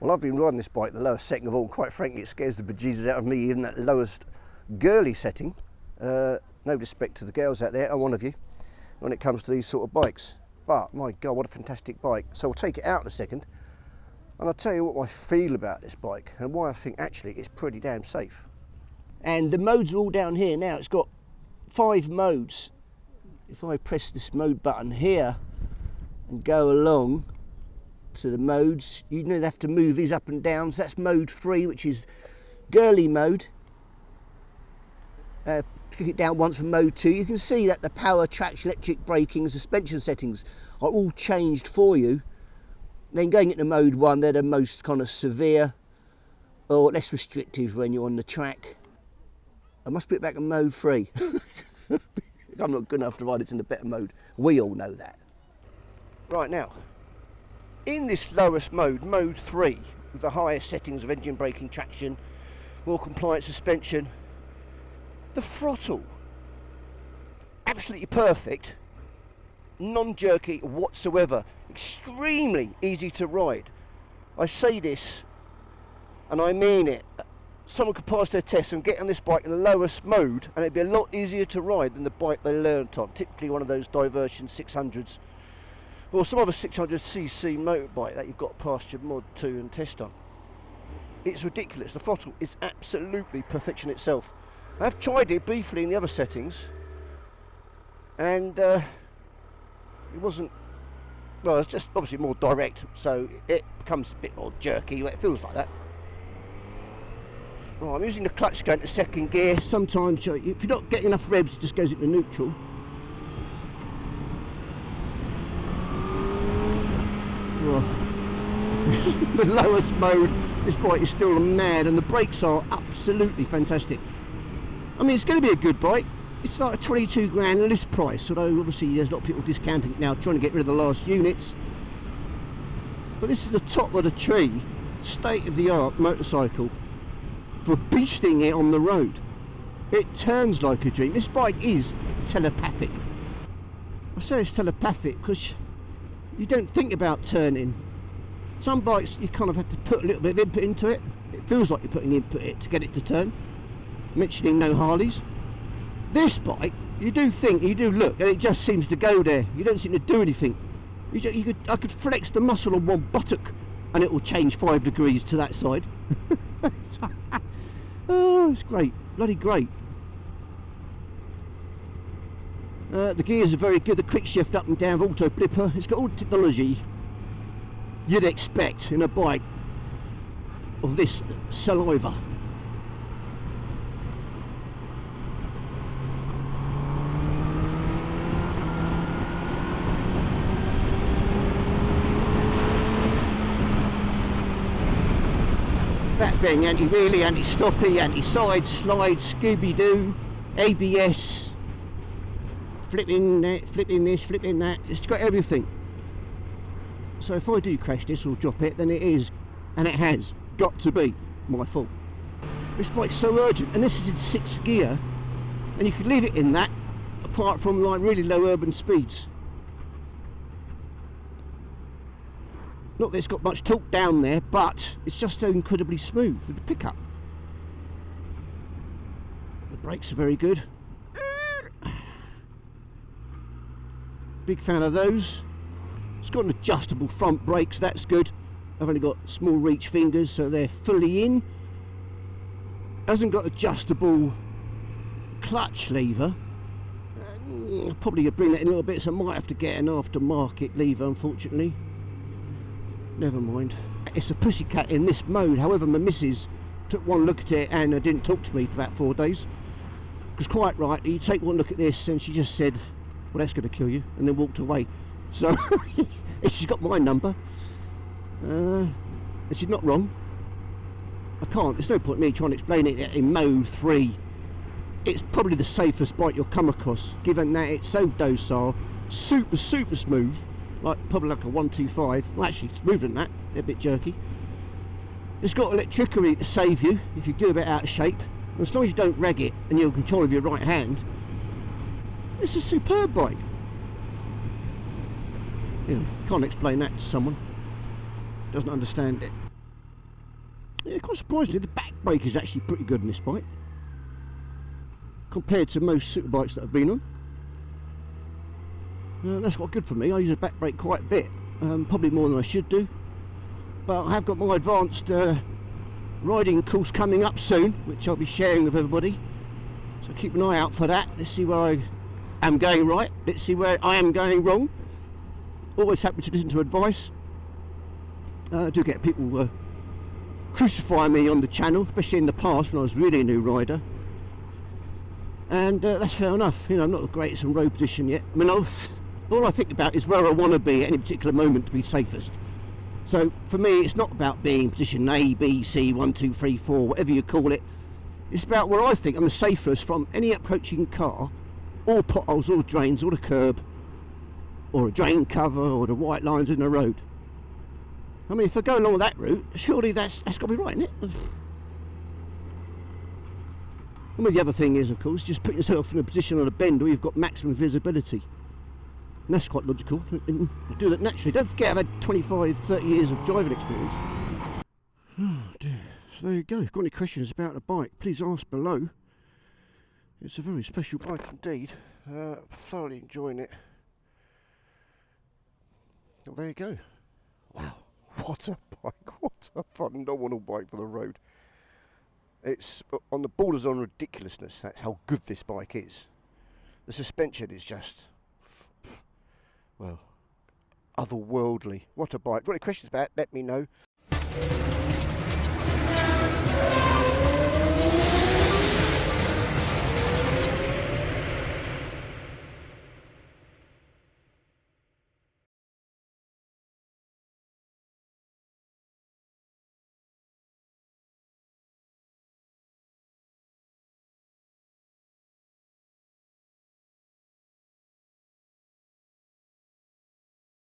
Well, I've been riding this bike the lowest setting of all. Quite frankly, it scares the bejesus out of me, even that lowest girly setting. No respect to the girls out there, I'm one of you, when it comes to these sort of bikes. But my God, what a fantastic bike. So we'll take it out in a second, and I'll tell you what I feel about this bike and why I think actually it's pretty damn safe. And the modes are all down here now. It's got 5 modes. If I press this mode button here and go along to the modes, you don't have to move these up and down. So that's mode 3, which is girly mode. Click it down once for mode 2. You can see that the power, traction, electric braking and suspension settings are all changed for you. Then going into mode 1, they're the most kind of severe or less restrictive when you're on the track. I must put it back in mode 3. I'm not good enough to ride it in the better mode. We all know that. Right, now, in this lowest mode, mode 3, with the highest settings of engine braking, traction, more compliant suspension, the throttle, absolutely perfect, non-jerky whatsoever, extremely easy to ride. I say this, and I mean it. Someone could pass their test and get on this bike in the lowest mode, and it'd be a lot easier to ride than the bike they learnt on, typically one of those diversion 600s, or some other 600cc motorbike that you've got past your mod 2 and test on. It's ridiculous. The throttle is absolutely perfection itself. I've tried it briefly in the other settings, and it wasn't, well, it's just obviously more direct, so it becomes a bit more jerky. It feels like that. Right, I'm using the clutch going to second gear. Sometimes if you're not getting enough revs, it just goes into neutral. The lowest mode, this bike is still mad, and the brakes are absolutely fantastic. I mean, it's going to be a good bike. It's like a 22 grand list price, although obviously there's a lot of people discounting it now, trying to get rid of the last units. But this is the top of the tree, state-of-the-art motorcycle for beasting it on the road. It turns like a dream. This bike is telepathic. I say it's telepathic because you don't think about turning. Some bikes you kind of have to put a little bit of input into it. It feels like you're putting input in it to get it to turn. Mentioning no Harleys. This bike, you do think, you do look, and it just seems to go there. You don't seem to do anything. I could flex the muscle on one buttock and it will change 5 degrees to that side. Oh, it's great, bloody great. The gears are very good. The quick shift up and down, auto flipper. It's got all the technology you'd expect in a bike of this saliva. That being anti-wheelie, anti-stoppy, anti-side, slide, Scooby-Doo, ABS, flipping that, flipping this, flipping that. It's got everything. So if I do crash this or drop it, then it is, and it has, got to be my fault. This bike's so urgent, and this is in 6th gear, and you could leave it in that, apart from like really low urban speeds. Not that it's got much torque down there, but it's just so incredibly smooth with the pickup. The brakes are very good. Big fan of those. It's got an adjustable front brakes, that's good. I've only got small reach fingers, so they're fully in. Hasn't got adjustable clutch lever. Probably gonna bring that in a little bit, so I might have to get an aftermarket lever, unfortunately. Never mind. It's a pussycat in this mode. However, my missus took one look at it and didn't talk to me for about 4 days. Because quite right, you take one look at this and she just said, well, that's going to kill you, and then walked away. So she's got my number, and she's not wrong. I can't, there's no point in me trying to explain it in mode 3. It's probably the safest bike you'll come across, given that it's so docile, super smooth, probably like a 125. Well, actually smoother than that, a bit jerky. It's got electricity to save you if you do a bit out of shape, and as long as you don't reg it and you're in control of your right hand, it's a superb bike. You know, can't explain that to someone doesn't understand it. Yeah, quite surprisingly, the back brake is actually pretty good in this bike compared to most super bikes that I've been on. That's quite good for me. I use a back brake quite a bit, probably more than I should do. But I have got my advanced riding course coming up soon, which I'll be sharing with everybody. So keep an eye out for that. Let's see where I am going right. Let's see where I am going wrong. Always happy to listen to advice. I do get people crucify me on the channel, especially in the past when I was really a new rider. And that's fair enough. You know, I'm not the greatest in road position yet. I mean, all I think about is where I want to be at any particular moment to be safest. So for me, it's not about being in position A, B, C, 1, 2, 3, 4, whatever you call it. It's about where I think I'm the safest from any approaching car, or potholes, or drains, or the curb, or a drain cover, or the white lines in the road. I mean, if I go along that route, surely that's got to be right, isn't it? And the other thing is, of course, just put yourself in a position on a bend where you've got maximum visibility. And that's quite logical. And you do that naturally. Don't forget, I've had 25, 30 years of driving experience. Oh dear. So there you go. If you've got any questions about the bike, please ask below. It's a very special bike indeed. Thoroughly enjoying it. And there you go. Wow. What a bike. What a phenomenal bike for the road. It's on the borders on ridiculousness. That's how good this bike is. The suspension is just, well, otherworldly. What a bike. Got any questions about it? Let me know.